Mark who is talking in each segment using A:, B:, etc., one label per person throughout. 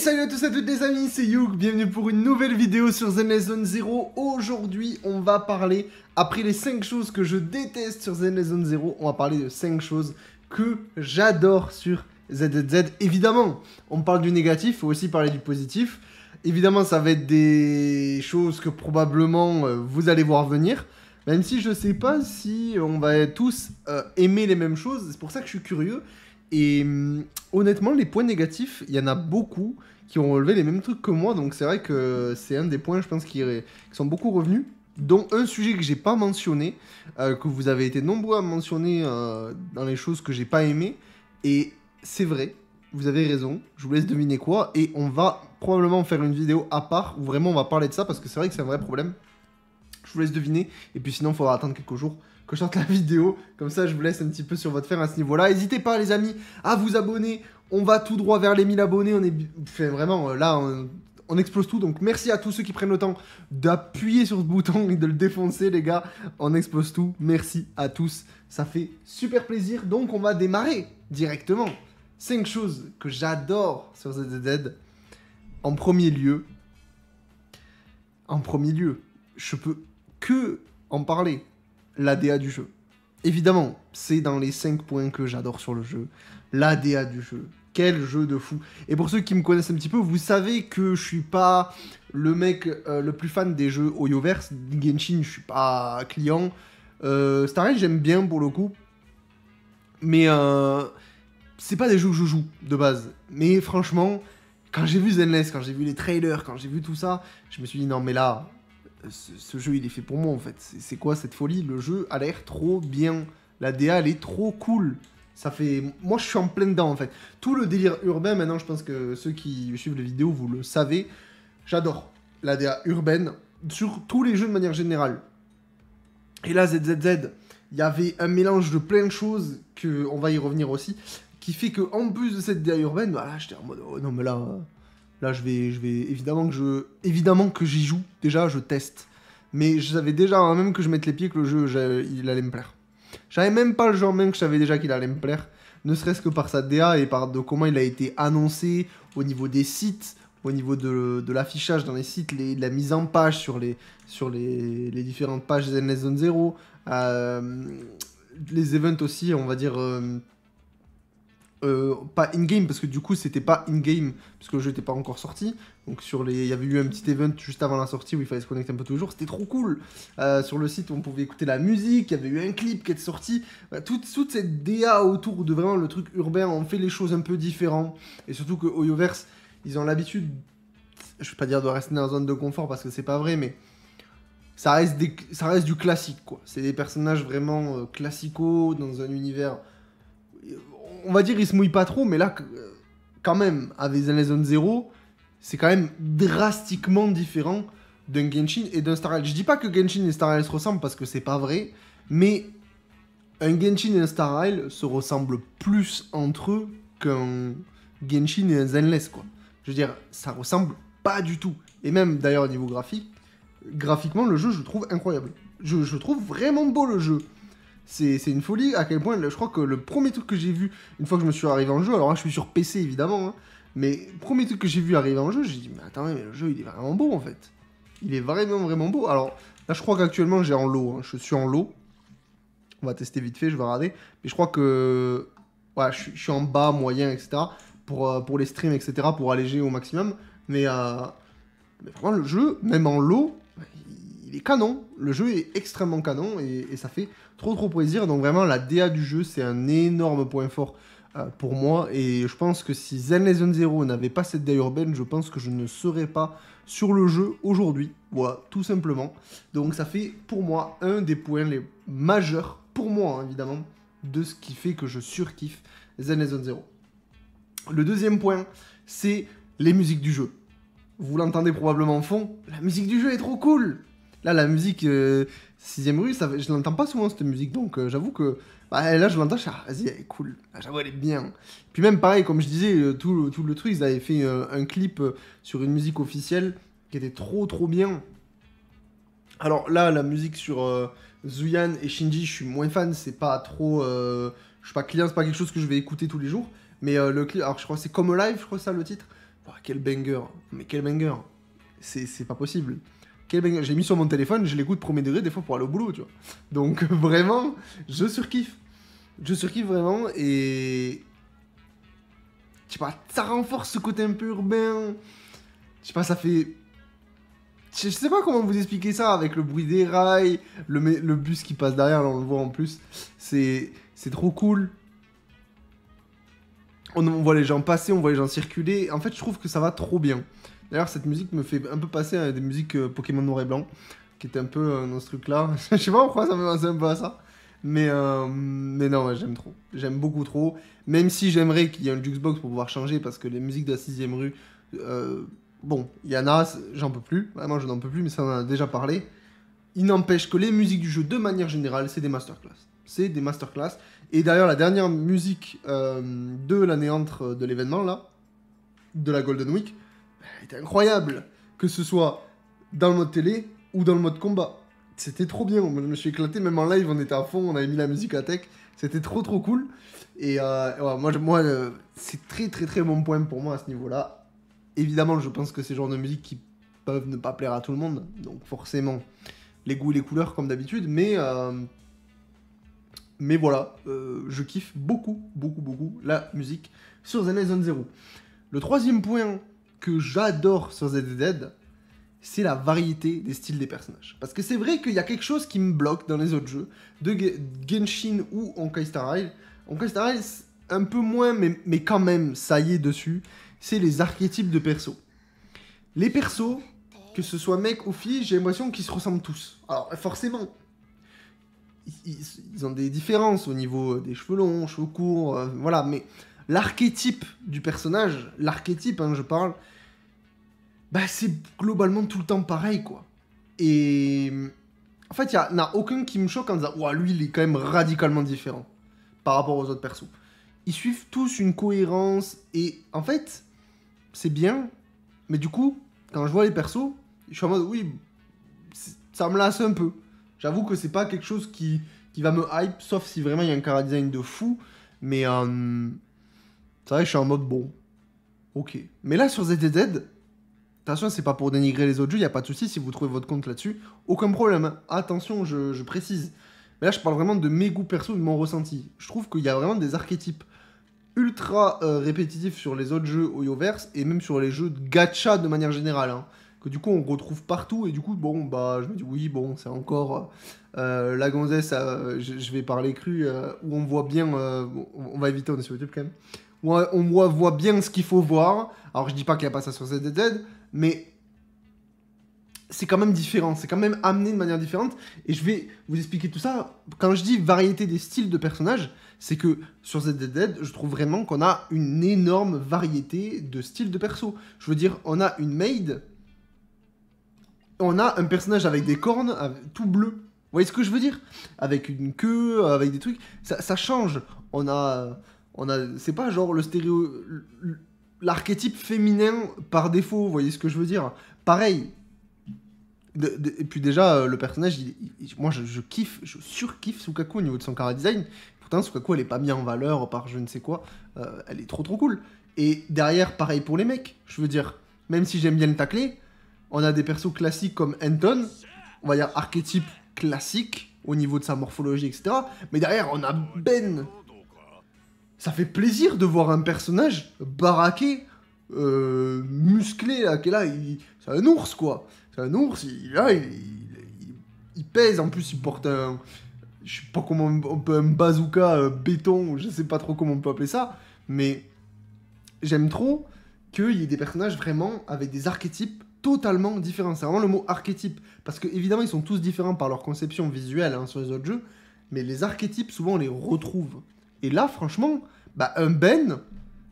A: Salut à tous et à toutes les amis, c'est Youk, bienvenue pour une nouvelle vidéo sur Zenless Zone Zero. Aujourd'hui, on va parler, après les 5 choses que je déteste sur Zenless Zone Zero, on va parler de 5 choses que j'adore sur ZZZ. Évidemment, on parle du négatif, il faut aussi parler du positif. Évidemment, ça va être des choses que probablement vous allez voir venir. Même si je sais pas si on va tous aimer les mêmes choses, c'est pour ça que je suis curieux. Et honnêtement, les points négatifs, il y en a beaucoup qui ont relevé les mêmes trucs que moi, donc c'est vrai que c'est un des points, je pense, qui sont beaucoup revenus. Dont un sujet que j'ai pas mentionné, que vous avez été nombreux à mentionner dans les choses que j'ai pas aimées. Et c'est vrai, vous avez raison, je vous laisse deviner quoi. Et on va probablement faire une vidéo à part où vraiment on va parler de ça parce que c'est vrai que c'est un vrai problème. Je vous laisse deviner, et puis sinon il faudra attendre quelques jours que je sorte la vidéo, comme ça je vous laisse un petit peu sur votre fer à ce niveau-là. N'hésitez pas les amis à vous abonner, on va tout droit vers les 1000 abonnés, on est enfin, vraiment là on explose tout, donc merci à tous ceux qui prennent le temps d'appuyer sur ce bouton et de le défoncer les gars, on explose tout, merci à tous, ça fait super plaisir. Donc on va démarrer directement. 5 choses que j'adore sur ZZZ. En premier lieu, je peux que en parler, l'ADA du jeu. Évidemment, c'est dans les 5 points que j'adore sur le jeu. L'ADA du jeu. Quel jeu de fou. Et pour ceux qui me connaissent un petit peu, vous savez que je suis pas le mec le plus fan des jeux Hoyoverse. Genshin, je suis pas client. Star Rail, j'aime bien pour le coup. Mais c'est pas des jeux que je joue de base. Mais franchement, quand j'ai vu Zenless, quand j'ai vu les trailers, quand j'ai vu tout ça, je me suis dit non mais là... Ce jeu il est fait pour moi en fait, c'est quoi cette folie? Le jeu a l'air trop bien, la DA elle est trop cool, ça fait... Moi je suis en plein dedans en fait. Tout le délire urbain maintenant, je pense que ceux qui suivent les vidéos vous le savez, j'adore la DA urbaine sur tous les jeux de manière générale. Et là ZZZ, il y avait un mélange de plein de choses, on va y revenir aussi, qui fait que en plus de cette DA urbaine, voilà, j'étais en mode oh non mais là... Là, je vais évidemment que j'y joue. Déjà, je teste. Mais je savais déjà, avant même que je mette les pieds, que le jeu, il allait me plaire. J'avais même pas le genre même que je savais déjà qu'il allait me plaire. Ne serait-ce que par sa DA et par comment il a été annoncé au niveau des sites, au niveau de l'affichage dans les sites, la mise en page sur les différentes pages Zenless Zone Zero. Les events aussi, on va dire... pas in-game, parce que du coup c'était pas in-game, parce que le jeu était pas encore sorti. Donc il y avait eu un petit event juste avant la sortie où il fallait se connecter un peu tous les jours, c'était trop cool. Sur le site on pouvait écouter la musique, il y avait eu un clip qui est sorti. Toute cette DA autour de vraiment le truc urbain, on fait les choses un peu différentes. Et surtout que Hoyoverse, ils ont l'habitude, je vais pas dire de rester dans la zone de confort parce que c'est pas vrai, mais ça reste du classique quoi. C'est des personnages vraiment classicaux dans un univers... On va dire, il se mouille pas trop, mais là, quand même, avec Zenless Zone Zero, c'est quand même drastiquement différent d'un Genshin et d'un Star Rail. Je dis pas que Genshin et Star Rail se ressemblent parce que c'est pas vrai, mais un Genshin et un Star Rail se ressemblent plus entre eux qu'un Genshin et un Zenless, quoi. Je veux dire, ça ressemble pas du tout. Et même, d'ailleurs, au niveau graphiquement, le jeu, je le trouve incroyable. Je trouve vraiment beau, le jeu. C'est une folie à quel point, je crois que le premier truc que j'ai vu, une fois que je me suis arrivé en jeu, alors là je suis sur PC évidemment, hein, mais le premier truc que j'ai vu arriver en jeu, j'ai dit mais attends, mais le jeu il est vraiment beau en fait. Il est vraiment beau. Alors là je crois qu'actuellement j'ai en low, hein, je suis en low. On va tester vite fait, je vais regarder. Mais je crois que ouais, je suis en bas, moyen, etc. Pour les streams, etc. pour alléger au maximum. Mais vraiment le jeu, même en low, il est canon. Le jeu est extrêmement canon et ça fait trop plaisir. Donc vraiment la DA du jeu c'est un énorme point fort pour moi. Et je pense que si Zenless Zone Zero n'avait pas cette DA urbaine, je pense que je ne serais pas sur le jeu aujourd'hui. Voilà, tout simplement. Donc ça fait pour moi un des points les majeurs, pour moi hein, évidemment, de ce qui fait que je surkiffe Zenless Zone Zero. Le deuxième point, c'est les musiques du jeu. Vous l'entendez probablement en fond, la musique du jeu est trop cool. Là, la musique 6ème rue, je l'entends pas souvent cette musique, donc j'avoue que bah, là je l'entends, vas-y, elle est cool. J'avoue, elle est bien. Puis même pareil, comme je disais, tout le truc, ils avaient fait un clip sur une musique officielle qui était trop bien. Alors là, la musique sur Zuyan et Shinji, je suis moins fan, c'est pas trop... je suis pas client, c'est pas quelque chose que je vais écouter tous les jours. Mais le clip, alors je crois que c'est Comme Live, je crois que c'est ça le titre. Oh, quel banger. Mais quel banger. C'est pas possible. Quel banger. J'ai mis sur mon téléphone, je l'écoute premier degré des fois pour aller au boulot, tu vois. Donc vraiment, je surkiffe. Je surkiffe vraiment et... Je sais pas, ça renforce ce côté un peu urbain. Je sais pas, ça fait... Je sais pas comment vous expliquer ça avec le bruit des rails, le bus qui passe derrière, là on le voit en plus. C'est trop cool. On voit les gens passer, on voit les gens circuler. En fait, je trouve que ça va trop bien. D'ailleurs, cette musique me fait un peu passer à des musiques Pokémon Noir et Blanc, qui étaient un peu dans ce truc-là. Je sais pas pourquoi ça me fait penser un peu à ça. Mais non, ouais, j'aime trop. J'aime beaucoup trop. Même si j'aimerais qu'il y ait un jukebox pour pouvoir changer, parce que les musiques de la 6ème rue... bon, il y en a, j'en peux plus. Vraiment, je n'en peux plus, mais ça, on en a déjà parlé. Il n'empêche que les musiques du jeu, de manière générale, c'est des masterclass. C'est des masterclass. Et d'ailleurs, la dernière musique de l'année entre de l'événement, là, de la Golden Week, elle était incroyable. Que ce soit dans le mode télé ou dans le mode combat. C'était trop bien. Moi, je me suis éclaté. Même en live, on était à fond. On avait mis la musique à tech. C'était trop cool. Et ouais, moi c'est très bon point pour moi à ce niveau-là. Évidemment, je pense que c'est le genre de musique qui peuvent ne pas plaire à tout le monde. Donc forcément, les goûts et les couleurs comme d'habitude. Mais voilà, je kiffe beaucoup la musique sur Zenless Zone Zero. Le troisième point que j'adore sur ZDD, c'est la variété des styles des personnages. Parce que c'est vrai qu'il y a quelque chose qui me bloque dans les autres jeux, de Genshin ou Honkai Star Rail. Honkai Star Rail, un peu moins, mais quand même, ça y est dessus, c'est les archétypes de persos. Les persos, que ce soit mec ou fille, j'ai l'impression qu'ils se ressemblent tous. Alors, forcément, ils ont des différences au niveau des cheveux longs, cheveux courts, voilà, mais l'archétype du personnage, l'archétype, hein, je parle, bah c'est globalement tout le temps pareil, quoi. Et en fait, il n'y en a aucun qui me choque en disant « Ouah, lui, il est quand même radicalement différent par rapport aux autres persos. » Ils suivent tous une cohérence, et en fait, c'est bien, mais du coup, quand je vois les persos, je suis en mode « Oui, ça me lasse un peu. » J'avoue que c'est pas quelque chose qui va me hype, sauf si vraiment il y a un chara design de fou, mais c'est vrai que je suis en mode « Bon, ok. » Mais là, sur ZDZ, attention, c'est pas pour dénigrer les autres jeux, il n'y a pas de souci si vous trouvez votre compte là-dessus. Aucun problème, hein. Attention, je précise. Mais là, je parle vraiment de mes goûts perso, de mon ressenti. Je trouve qu'il y a vraiment des archétypes ultra répétitifs sur les autres jeux Hoyoverse et même sur les jeux de gacha de manière générale. Hein, que du coup, on retrouve partout et du coup, bon, bah, je me dis oui, bon, c'est encore la gonzesse, je vais parler cru, où on voit bien, on va éviter, on est sur YouTube quand même, où on voit bien ce qu'il faut voir. Alors, je dis pas qu'il n'y a pas ça sur ZDZ, mais c'est quand même différent, c'est quand même amené de manière différente, et je vais vous expliquer tout ça. Quand je dis variété des styles de personnages, c'est que sur ZDZ, je trouve vraiment qu'on a une énorme variété de styles de perso. Je veux dire, on a une maid, on a un personnage avec des cornes, tout bleu. Vous voyez ce que je veux dire? Avec une queue, avec des trucs, ça change. On a c'est pas genre le l'archétype féminin par défaut, vous voyez ce que je veux dire? Pareil. Et puis déjà, le personnage, moi je kiffe, je surkiffe Sukaku au niveau de son chara design. Pourtant, Sukaku, elle est pas mise en valeur par je ne sais quoi. Elle est trop cool. Et derrière, pareil pour les mecs. Je veux dire, même si j'aime bien le tacler, on a des persos classiques comme Anton, on va dire archétype classique au niveau de sa morphologie, etc. Mais derrière, on a Ben. Ça fait plaisir de voir un personnage baraqué, musclé, là, qui est là, c'est un ours, quoi. C'est un ours, il pèse, en plus il porte un... Je sais pas comment on peut... Un bazooka béton, je sais pas trop comment on peut appeler ça, mais j'aime trop qu'il y ait des personnages vraiment avec des archétypes totalement différents. C'est vraiment le mot archétype, parce que évidemment ils sont tous différents par leur conception visuelle hein, sur les autres jeux, mais les archétypes, souvent on les retrouve. Et là, franchement, bah, un Ben,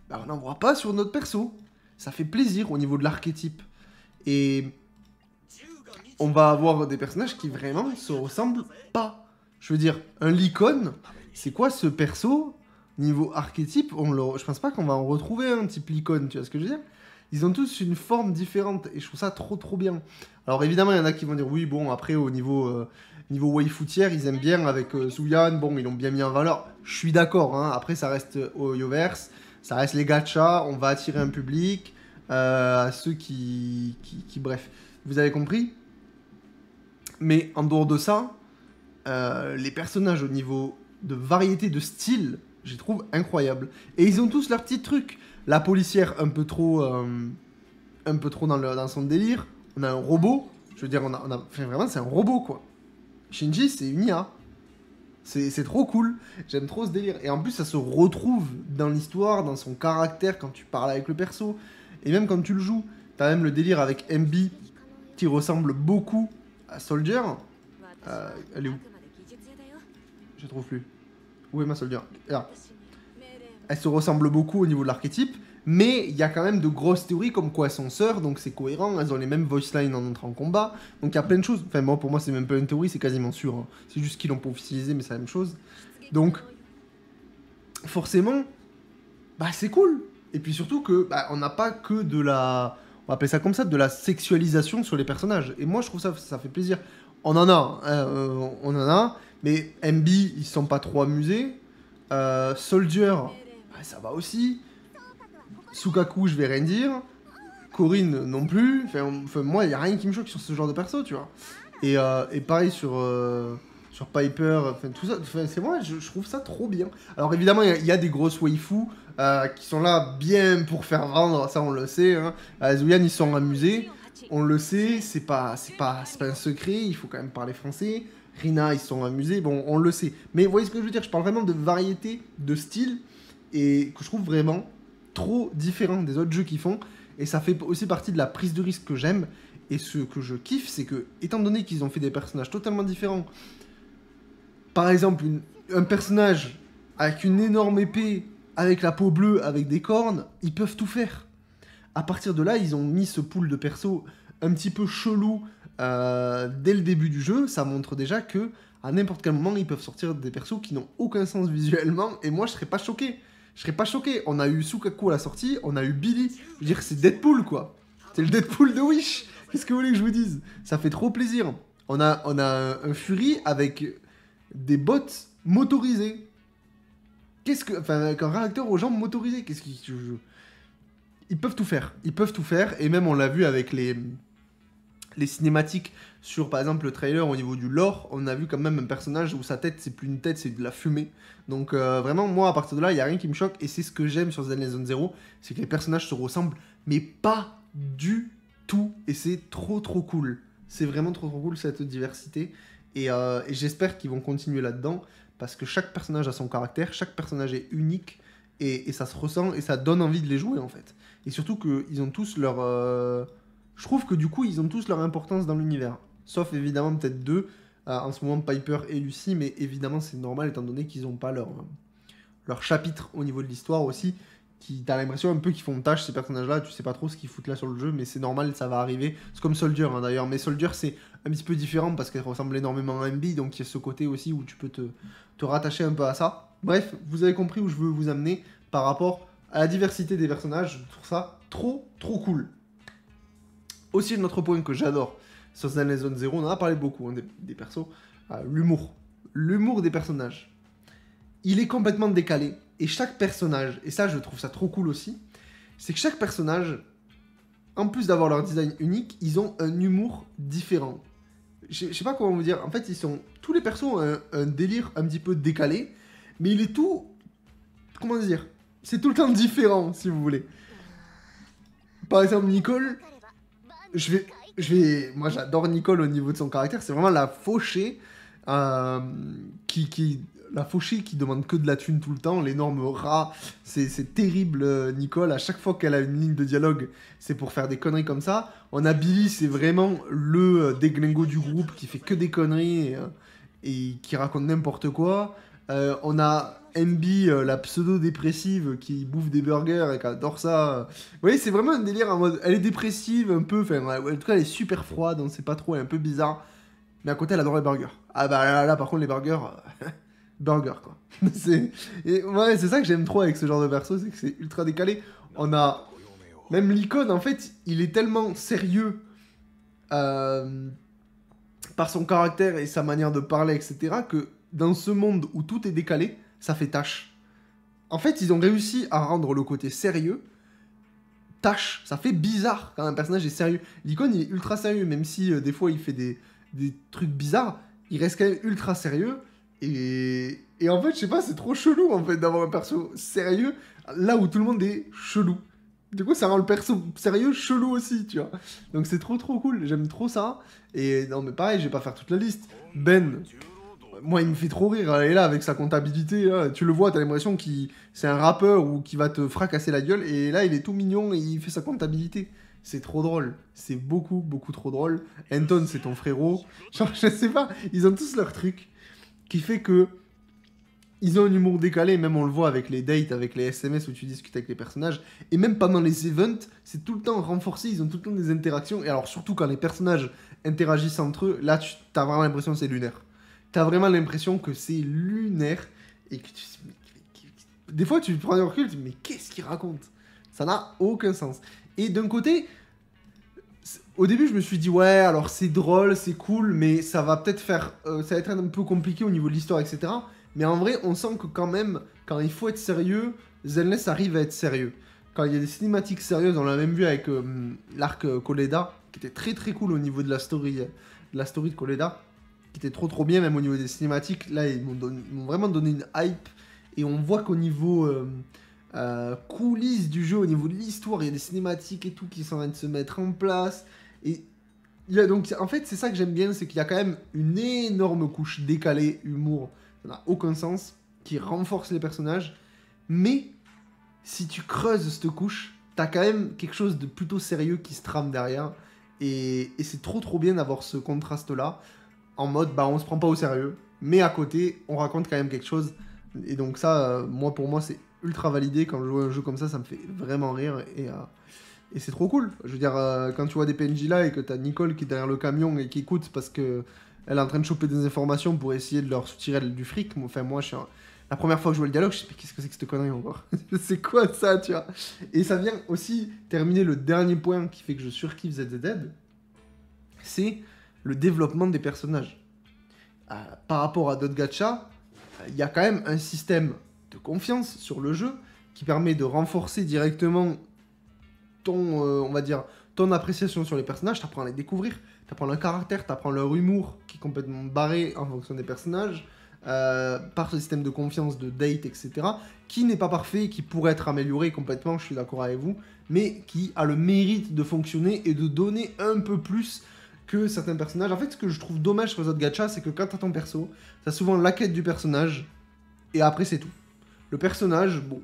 A: bah, on n'en voit pas sur notre perso. Ça fait plaisir au niveau de l'archétype. Et on va avoir des personnages qui vraiment se ressemblent pas. Je veux dire, un Lycon, c'est quoi ce perso? Niveau archétype, je pense pas qu'on va en retrouver un type Lycon, tu vois ce que je veux dire? Ils ont tous une forme différente et je trouve ça trop bien. Alors évidemment, il y en a qui vont dire oui, bon, après au niveau waifoutière, ils aiment bien avec Suyan, bon, ils l'ont bien mis en valeur. Je suis d'accord, hein. Après ça reste Hoyoverse, ça reste les gachas, on va attirer un public. à ceux bref, vous avez compris. Mais en dehors de ça, les personnages au niveau de variété de style, je les trouve incroyables. Et ils ont tous leurs petits trucs. La policière un peu trop dans son délire. On a un robot. Je veux dire, enfin, vraiment, c'est un robot, quoi. Shinji, c'est une IA. C'est trop cool. J'aime trop ce délire. Et en plus, ça se retrouve dans l'histoire, dans son caractère, quand tu parles avec le perso. Et même quand tu le joues. T'as même le délire avec MB, qui ressemble beaucoup à Soldier. Elle est où? Je trouve plus. Où est ma Soldier? Là. Elle se ressemble beaucoup au niveau de l'archétype. Mais il y a quand même de grosses théories comme quoi elles sont sœurs, donc c'est cohérent, elles ont les mêmes voice lines en entrant en combat, donc il y a plein de choses. Enfin, moi, pour moi, c'est même pas une théorie, c'est quasiment sûr. Hein. C'est juste qu'ils l'ont pas officialisé, mais c'est la même chose. Donc, forcément, bah c'est cool. Et puis surtout que bah, on n'a pas que de la... On va appeler ça comme ça, de la sexualisation sur les personnages. Et moi, je trouve ça fait plaisir. On en a, on en a, mais MB, ils sont pas trop amusés. Soldier, bah, ça va aussi. Sukaku, je vais rien dire. Corinne, non plus. Enfin moi, il n'y a rien qui me choque sur ce genre de perso, tu vois. Et pareil sur Piper, enfin tout ça. C'est moi, je trouve ça trop bien. Alors évidemment, il y a des grosses waifus qui sont là bien pour faire vendre, ça on le sait. Hein. Zuyan, ils sont amusés. On le sait, c'est pas un secret, il faut quand même parler français. Rina, ils sont amusés, bon, on le sait. Mais vous voyez ce que je veux dire, je parle vraiment de variété, de style, et que je trouve vraiment trop différent des autres jeux qu'ils font, et ça fait aussi partie de la prise de risque que j'aime, et ce que je kiffe, c'est que, étant donné qu'ils ont fait des personnages totalement différents, par exemple, un personnage avec une énorme épée, avec la peau bleue, avec des cornes, ils peuvent tout faire. À partir de là, ils ont mis ce pool de persos un petit peu chelou dès le début du jeu, ça montre déjà que à n'importe quel moment, ils peuvent sortir des persos qui n'ont aucun sens visuellement, et moi, je serais pas choqué. Je serais pas choqué. On a eu Sukaku à la sortie, on a eu Billy. Je veux dire, c'est Deadpool, quoi. C'est le Deadpool de Wish. Qu'est-ce que vous voulez que je vous dise? Ça fait trop plaisir. On a un Fury avec des bottes motorisées. Enfin, avec un réacteur aux jambes motorisées. Ils peuvent tout faire. Ils peuvent tout faire. Et même, on l'a vu avec les cinématiques sur, par exemple, le trailer au niveau du lore, on a vu quand même un personnage où sa tête, c'est plus une tête, c'est de la fumée. Donc vraiment, moi, à partir de là, il n'y a rien qui me choque. Et c'est ce que j'aime sur Zenless Zone Zero, c'est que les personnages se ressemblent, mais pas du tout. Et c'est trop cool. C'est vraiment trop cool, cette diversité. Et j'espère qu'ils vont continuer là-dedans, parce que chaque personnage a son caractère, chaque personnage est unique, et ça se ressent, et ça donne envie de les jouer, en fait. Et surtout qu'ils ont tous leur... Je trouve que du coup, ils ont tous leur importance dans l'univers. Sauf évidemment peut-être deux, en ce moment Piper et Lucy, mais évidemment c'est normal étant donné qu'ils n'ont pas leur chapitre au niveau de l'histoire aussi. T'as l'impression un peu qu'ils font tâche ces personnages-là, tu sais pas trop ce qu'ils foutent là sur le jeu, mais c'est normal, ça va arriver. C'est comme Soldier hein, d'ailleurs, mais Soldier c'est un petit peu différent parce qu'elle ressemble énormément à MB, donc il y a ce côté aussi où tu peux te rattacher un peu à ça. Bref, vous avez compris où je veux vous amener par rapport à la diversité des personnages, je trouve ça trop cool. Aussi, un autre point que j'adore sur Zenless Zone Zero, on en a parlé beaucoup hein, des persos, l'humour. L'humour des personnages. Il est complètement décalé, et chaque personnage, et ça je trouve ça trop cool aussi, c'est que chaque personnage, en plus d'avoir leur design unique, ils ont un humour différent. Je sais pas comment vous dire, en fait tous les persos ont un délire un petit peu décalé, mais il est tout, comment dire, c'est tout le temps différent si vous voulez. Par exemple Nicole, moi j'adore Nicole au niveau de son caractère, c'est vraiment la fauchée la fauchée qui demande que de la thune tout le temps, l'énorme rat, c'est terrible Nicole, à chaque fois qu'elle a une ligne de dialogue, c'est pour faire des conneries comme ça. On a Billy, c'est vraiment le déglingo du groupe qui fait que des conneries et qui raconte n'importe quoi. On a MB, la pseudo-dépressive qui bouffe des burgers et qui adore ça. Vous voyez, c'est vraiment un délire en mode... Elle est dépressive un peu, enfin, en tout cas, elle est super froide, on sait pas trop, elle est un peu bizarre. Mais à côté, elle adore les burgers. Ah bah là par contre, les burgers... burger, quoi. Ouais, c'est ça que j'aime trop avec ce genre de perso, c'est que c'est ultra décalé. On a... Même l'icône, en fait, il est tellement sérieux par son caractère et sa manière de parler, etc., que dans ce monde où tout est décalé, ça fait tâche. En fait, ils ont réussi à rendre le côté sérieux tâche, ça fait bizarre quand un personnage est sérieux. L'icône il est ultra sérieux, même si des fois il fait des trucs bizarres, il reste quand même ultra sérieux. Et en fait, je sais pas, c'est trop chelou en fait d'avoir un perso sérieux là où tout le monde est chelou. Du coup, ça rend le perso sérieux chelou aussi, tu vois. Donc c'est trop cool, j'aime trop ça. Et non, mais pareil, je vais pas faire toute la liste. Ben, moi, il me fait trop rire. Elle est là avec sa comptabilité. Là. Tu le vois, t'as l'impression qu'il c'est un rappeur ou qu'il va te fracasser la gueule. Et là, il est tout mignon et il fait sa comptabilité. C'est trop drôle. C'est beaucoup trop drôle. Anton, c'est ton frérot. Genre, je sais pas, ils ont tous leur truc qui fait que ils ont un humour décalé, même on le voit avec les dates, avec les SMS où tu discutes avec les personnages, et même pendant les events, c'est tout le temps renforcé, ils ont tout le temps des interactions, et alors surtout quand les personnages interagissent entre eux, là t'as vraiment l'impression que c'est lunaire. T'as vraiment l'impression que c'est lunaire, et que des fois tu prends du recul, tu te dis mais qu'est-ce qu'il raconte? Ça n'a aucun sens. Et d'un côté, au début je me suis dit ouais alors c'est drôle, c'est cool, mais ça va peut-être faire, ça va être un peu compliqué au niveau de l'histoire, etc. Mais en vrai, on sent que quand même, quand il faut être sérieux, Zenless arrive à être sérieux. Quand il y a des cinématiques sérieuses, on l'a même vu avec l'arc Koleda, qui était très cool au niveau de la story de Koleda, qui était trop bien, même au niveau des cinématiques. Là, ils m'ont vraiment donné une hype, et on voit qu'au niveau coulisses du jeu, au niveau de l'histoire, il y a des cinématiques et tout qui sont en train de se mettre en place. Et donc, en fait, c'est ça que j'aime bien, c'est qu'il y a quand même une énorme couche décalée, humour, ça n'a aucun sens, qui renforce les personnages, mais si tu creuses cette couche, t'as quand même quelque chose de plutôt sérieux qui se trame derrière, et c'est trop bien d'avoir ce contraste-là, en mode, bah on se prend pas au sérieux, mais à côté, on raconte quand même quelque chose, et donc ça, pour moi, c'est ultra validé, quand je joue à un jeu comme ça me fait vraiment rire, et c'est trop cool. Je veux dire, quand tu vois des PNJ là, et que t'as Nicole qui est derrière le camion, et qui écoute parce que elle est en train de choper des informations pour essayer de leur soutirer du fric. Enfin, moi, la première fois que je vois le dialogue, je me suis dit, mais qu'est-ce que c'est que cette connerie encore? C'est quoi ça, tu vois? Et ça vient aussi terminer le dernier point qui fait que je surkiffe ZZ, c'est le développement des personnages. Par rapport à d'autres gachas, il y a quand même un système de confiance sur le jeu qui permet de renforcer directement ton, on va dire, ton appréciation sur les personnages, t'apprends à les découvrir, t'apprends leur caractère, t'apprends leur humour qui est complètement barré en fonction des personnages, par ce système de confiance, de date, etc., qui n'est pas parfait, qui pourrait être amélioré complètement, je suis d'accord avec vous, mais qui a le mérite de fonctionner et de donner un peu plus que certains personnages. En fait, ce que je trouve dommage sur les autres gachas, c'est que quand t'as ton perso, t'as souvent la quête du personnage, et après c'est tout. Le personnage, bon,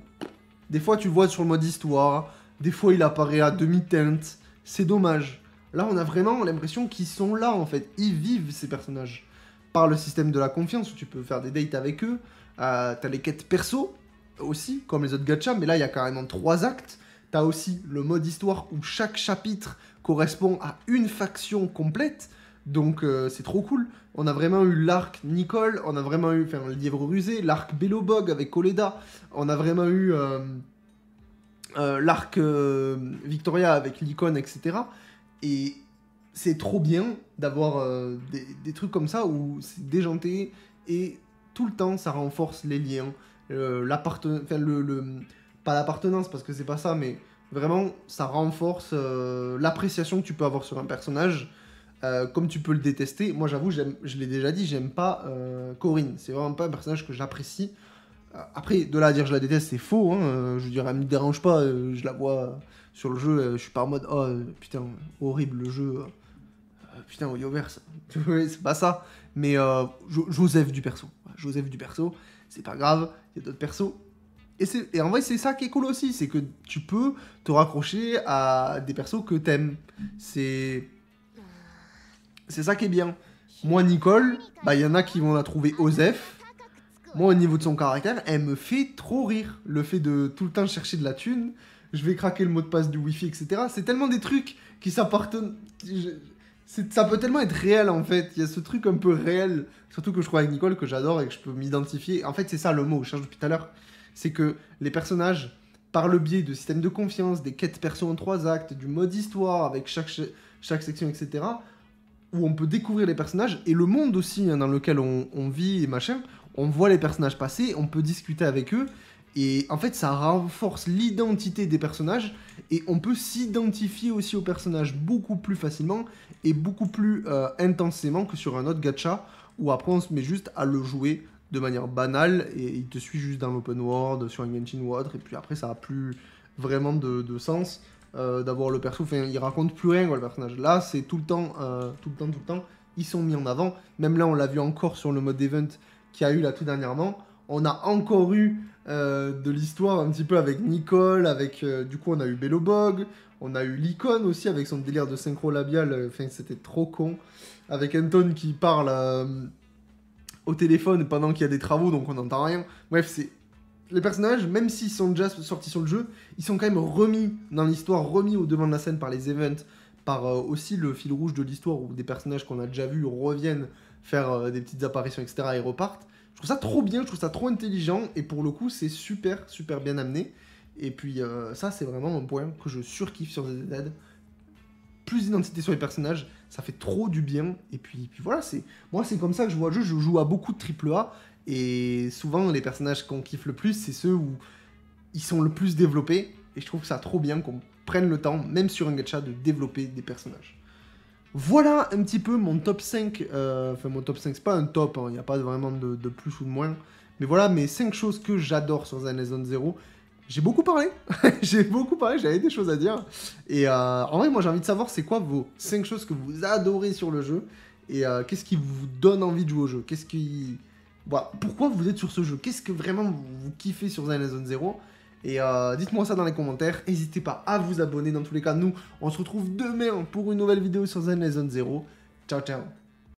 A: des fois tu le vois sur le mode histoire, des fois il apparaît à demi-teinte, c'est dommage. Là on a vraiment l'impression qu'ils sont là en fait, ils vivent ces personnages. Par le système de la confiance où tu peux faire des dates avec eux, t'as les quêtes perso aussi, comme les autres gachas, mais là il y a carrément 3 actes. T'as aussi le mode histoire où chaque chapitre correspond à une faction complète, donc c'est trop cool. On a vraiment eu l'arc Nicole, on a vraiment eu le lièvre rusé, l'arc Belobog avec Koleda, on a vraiment eu l'arc Victoria avec l'icône, etc. Et c'est trop bien d'avoir des trucs comme ça où c'est déjanté et tout le temps ça renforce les liens, pas l'appartenance parce que c'est pas ça, mais vraiment ça renforce l'appréciation que tu peux avoir sur un personnage, comme tu peux le détester. Moi j'avoue, je l'ai déjà dit, j'aime pas Corinne, c'est vraiment pas un personnage que j'apprécie. Après, de là à dire je la déteste, c'est faux, hein. Je veux dire, elle me dérange pas, je la vois sur le jeu, je suis pas en mode oh putain, horrible le jeu, putain, Oyoverse, c'est pas ça. Mais Joseph du perso, Joseph du perso, c'est pas grave, il y a d'autres persos. Et en vrai, c'est ça qui est cool aussi, c'est que tu peux te raccrocher à des persos que t'aimes. C'est ça qui est bien. Moi, Nicole, bah il y en a qui vont la trouver Osef. Moi, au niveau de son caractère, elle me fait trop rire. Le fait de tout le temps chercher de la thune, je vais craquer le mot de passe du Wi-Fi, etc. C'est tellement des trucs qui s'appartiennent... Ça peut tellement être réel, en fait. Il y a ce truc un peu réel, surtout que je crois avec Nicole, que j'adore et que je peux m'identifier. En fait, c'est ça le mot, je cherche depuis tout à l'heure. C'est que les personnages, par le biais de systèmes de confiance, des quêtes perso en 3 actes, du mode histoire avec chaque section, etc., où on peut découvrir les personnages, et le monde aussi, hein, dans lequel on vit et machin, on voit les personnages passer, on peut discuter avec eux, Et en fait, ça renforce l'identité des personnages et on peut s'identifier aussi aux personnages beaucoup plus facilement et beaucoup plus intensément que sur un autre gacha où après on se met juste à le jouer de manière banale et il te suit juste dans l'open world, sur un Genshin ou autre, et puis après ça a plus vraiment de sens d'avoir le perso, enfin il raconte plus rien quoi, le personnage. Là c'est tout le temps, ils sont mis en avant, même là on l'a vu encore sur le mode event qu'il y a eu là tout dernièrement, on a encore eu de l'histoire un petit peu avec Nicole, avec du coup on a eu Bellobog, on a eu l'icône aussi avec son délire de synchro labial, enfin c'était trop con, avec Anton qui parle au téléphone pendant qu'il y a des travaux donc on n'entend rien. Bref, c'est les personnages, même s'ils sont déjà sortis sur le jeu, ils sont quand même remis dans l'histoire, remis au devant de la scène par les events, par aussi le fil rouge de l'histoire où des personnages qu'on a déjà vus reviennent faire des petites apparitions, etc. et repartent. Je trouve ça trop bien, je trouve ça trop intelligent, et pour le coup, c'est super, super bien amené. Et puis ça, c'est vraiment un point que je surkiffe sur ZZ. Plus d'identité sur les personnages, ça fait trop du bien. Et puis voilà, moi, c'est comme ça que je vois le jeu. Je joue à beaucoup de AAA, et souvent, les personnages qu'on kiffe le plus, c'est ceux où ils sont le plus développés. Et je trouve ça trop bien qu'on prenne le temps, même sur un gacha, de développer des personnages. Voilà un petit peu mon top 5, enfin mon top 5, c'est pas un top, il n'y a pas vraiment de plus ou de moins, mais voilà mes 5 choses que j'adore sur Zen Zone Zero. J'ai beaucoup parlé, j'avais des choses à dire, et en vrai moi j'ai envie de savoir c'est quoi vos 5 choses que vous adorez sur le jeu, et qu'est-ce qui vous donne envie de jouer au jeu, voilà, pourquoi vous êtes sur ce jeu, qu'est-ce que vraiment vous kiffez sur Zen Zone Zero. Et dites-moi ça dans les commentaires, n'hésitez pas à vous abonner. Dans tous les cas, nous, on se retrouve demain pour une nouvelle vidéo sur Zen Zone Zero. Ciao, ciao.